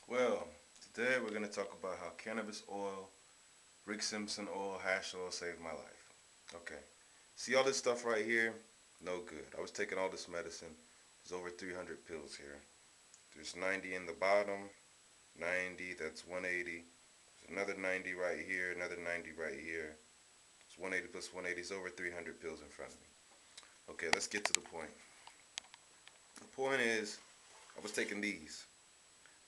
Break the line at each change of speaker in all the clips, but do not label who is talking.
Well, today we're going to talk about how cannabis oil, Rick Simpson oil, hash oil saved my life. Okay. See all this stuff right here? No good. I was taking all this medicine. There's over 300 pills here. There's 90 in the bottom, 90, that's 180. There's another 90 right here, another 90 right here. It's 180 plus 180 is over 300 pills in front of me. Okay, let's get to the point. The point is, I was taking these.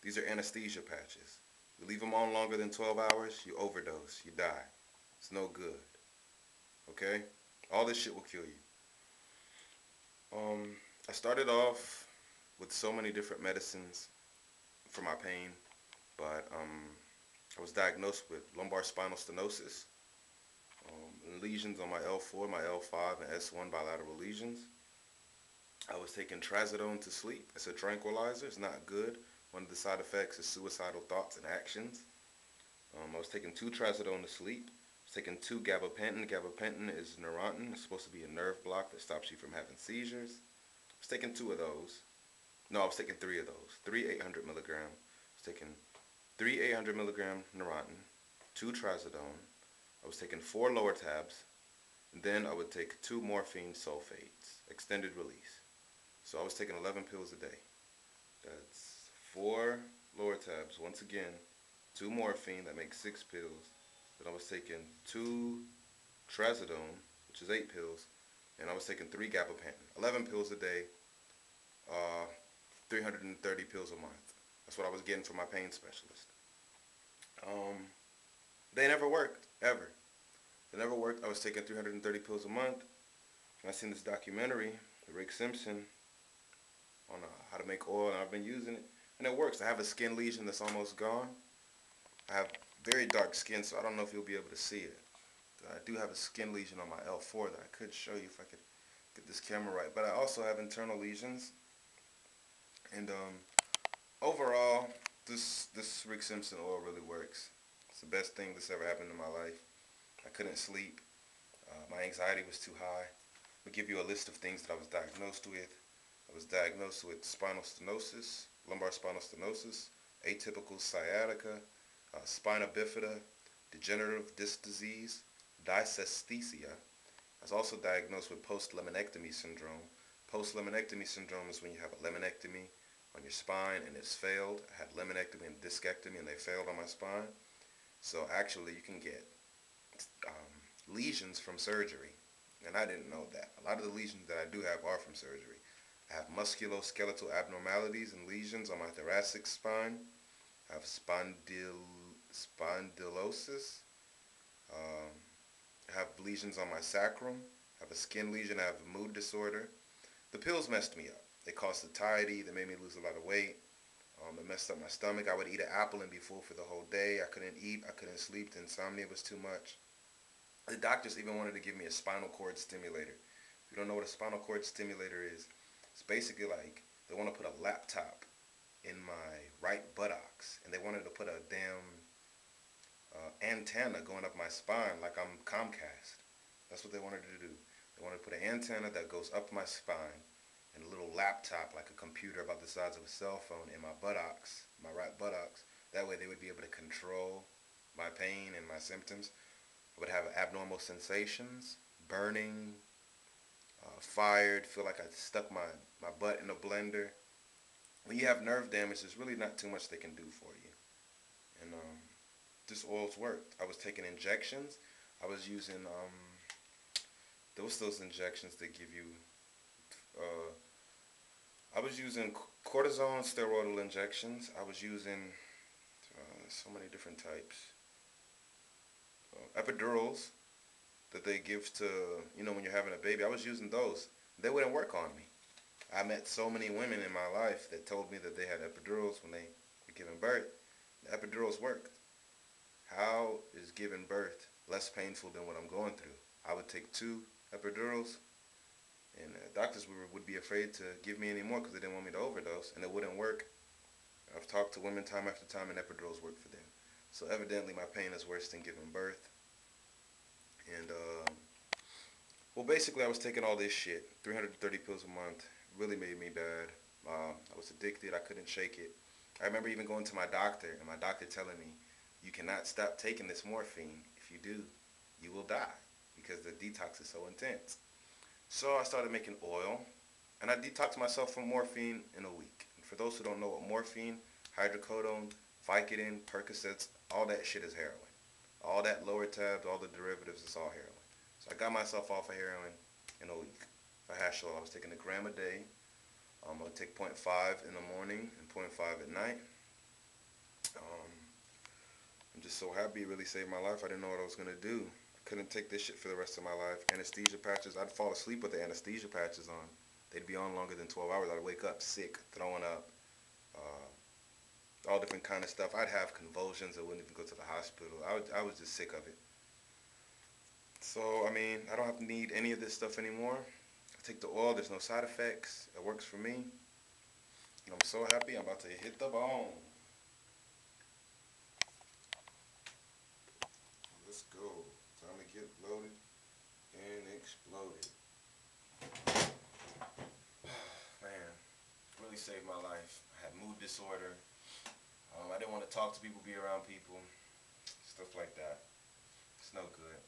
These are anesthesia patches. You leave them on longer than 12 hours, you overdose, you die. It's no good. Okay? All this shit will kill you. I started off with so many different medicines for my pain, but I was diagnosed with lumbar spinal stenosis, lesions on my L4, my L5, and S1 bilateral lesions. I was taking trazodone to sleep. It's a tranquilizer. It's not good. One of the side effects is suicidal thoughts and actions. I was taking 2 trazodone to sleep. I was taking 2 gabapentin. Gabapentin is Neurontin. It's supposed to be a nerve block that stops you from having seizures. I was taking 2 of those. No, I was taking 3 of those. 3 800 milligram. I was taking 3 800 milligram Neurontin, 2 trazodone. I was taking 4 lower tabs. And then I would take 2 morphine sulfates, extended release. So I was taking 11 pills a day. That's 4 lower tabs. Once again, 2 morphine, that makes 6 pills. Then I was taking 2 trazodone, which is 8 pills. And I was taking 3 gabapentin. 11 pills a day, 330 pills a month. That's what I was getting from my pain specialist. They never worked, ever. They never worked. I was taking 330 pills a month. And I seen this documentary, Rick Simpson, on how to make oil, and I've been using it, and it works. I have a skin lesion that's almost gone. I have very dark skin, so I don't know if you'll be able to see it. I do have a skin lesion on my L4 that I could show you if I could get this camera right, but I also have internal lesions, and overall, this Rick Simpson oil really works. It's the best thing that's ever happened in my life. I couldn't sleep. My anxiety was too high. I'll give you a list of things that I was diagnosed with. I was diagnosed with spinal stenosis, lumbar spinal stenosis, atypical sciatica, Spina Bifida, Degenerative Disc Disease, Dysesthesia. I was also diagnosed with Post Laminectomy Syndrome. Post Laminectomy Syndrome is when you have a laminectomy on your spine and it's failed. I had laminectomy and discectomy and they failed on my spine. So actually you can get lesions from surgery. And I didn't know that. A lot of the lesions that I do have are from surgery. I have musculoskeletal abnormalities and lesions on my thoracic spine. I have spondylosis. I have lesions on my sacrum. I have a skin lesion. I have a mood disorder. The pills messed me up. They caused satiety. They made me lose a lot of weight. It messed up my stomach. I would eat an apple and be full for the whole day. I couldn't eat. I couldn't sleep. The insomnia was too much. The doctors even wanted to give me a spinal cord stimulator. If you don't know what a spinal cord stimulator is, it's basically like they want to put a laptop in my right buttocks, and they wanted to put a damn antenna going up my spine like I'm Comcast. That's what they wanted to do. They wanted to put an antenna that goes up my spine and a little laptop like a computer about the size of a cell phone in my buttocks, my right buttocks. That way they would be able to control my pain and my symptoms. I would have abnormal sensations, burning, fired, feel like I stuck my butt in a blender. When you have nerve damage, there's really not too much they can do for you. And this oil's worked. I was taking injections. I was using those injections that give you. I was using cortisone steroidal injections. I was using so many different types. Epidurals that they give to, when you're having a baby. I was using those. They wouldn't work on me. I met so many women in my life that told me that they had epidurals when they were giving birth. The epidurals worked. How is giving birth less painful than what I'm going through? I would take 2 epidurals, and doctors would be afraid to give me any more because they didn't want me to overdose, and it wouldn't work. I've talked to women time after time, and epidurals work for them. So evidently my pain is worse than giving birth. And, well, basically I was taking all this shit, 330 pills a month, really made me bad. I was addicted, I couldn't shake it. I remember even going to my doctor, and my doctor telling me, you cannot stop taking this morphine. If you do, you will die because the detox is so intense. So I started making oil, and I detoxed myself from morphine in a week. And for those who don't know what morphine, hydrocodone, Vicodin, Percocets, all that shit is heroin. All that lower tabs, all the derivatives, it's all heroin. So I got myself off of heroin in a week. For hash oil, I was taking a gram a day. I would take 0.5 in the morning and 0.5 at night. I'm just so happy it really saved my life. I didn't know what I was going to do. I couldn't take this shit for the rest of my life. Anesthesia patches, I'd fall asleep with the anesthesia patches on. They'd be on longer than 12 hours. I'd wake up sick, throwing up, all different kind of stuff. I'd have convulsions. I wouldn't even go to the hospital. I was just sick of it. So, I mean, I don't have to need any of this stuff anymore. I take the oil. There's no side effects. It works for me. And I'm so happy. I'm about to hit the bone. Let's go. Time to get loaded and exploded. Man, really saved my life. I had mood disorder. I didn't want to talk to people, be around people, stuff like that. It's no good.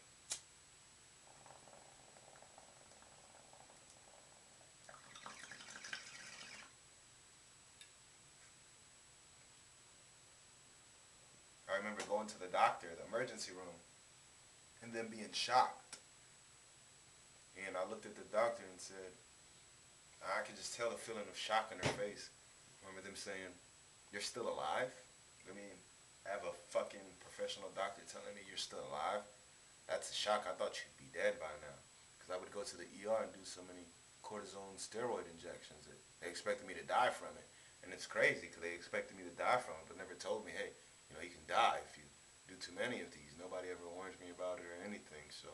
I remember going to the doctor, the emergency room, and then being shocked. And I looked at the doctor and said, I could just tell the feeling of shock in her face. I remember them saying, "You're still alive?" I mean, I have a fucking professional doctor telling me you're still alive. That's a shock. I thought you'd be dead by now. Because I would go to the ER and do so many cortisone steroid injections that they expected me to die from it. And it's crazy because they expected me to die from it, but never told me, hey, you can die if you do too many of these. Nobody ever warned me about it or anything. So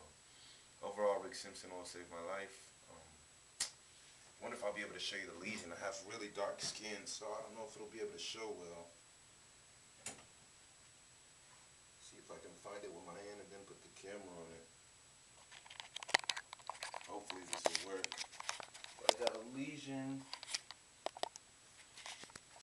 overall, Rick Simpson all saved my life. I wonder if I'll be able to show you the lesion. I have really dark skin, so I don't know if it'll be able to show well. See if I can find it with my hand and then put the camera on it. Hopefully this will work. I got a lesion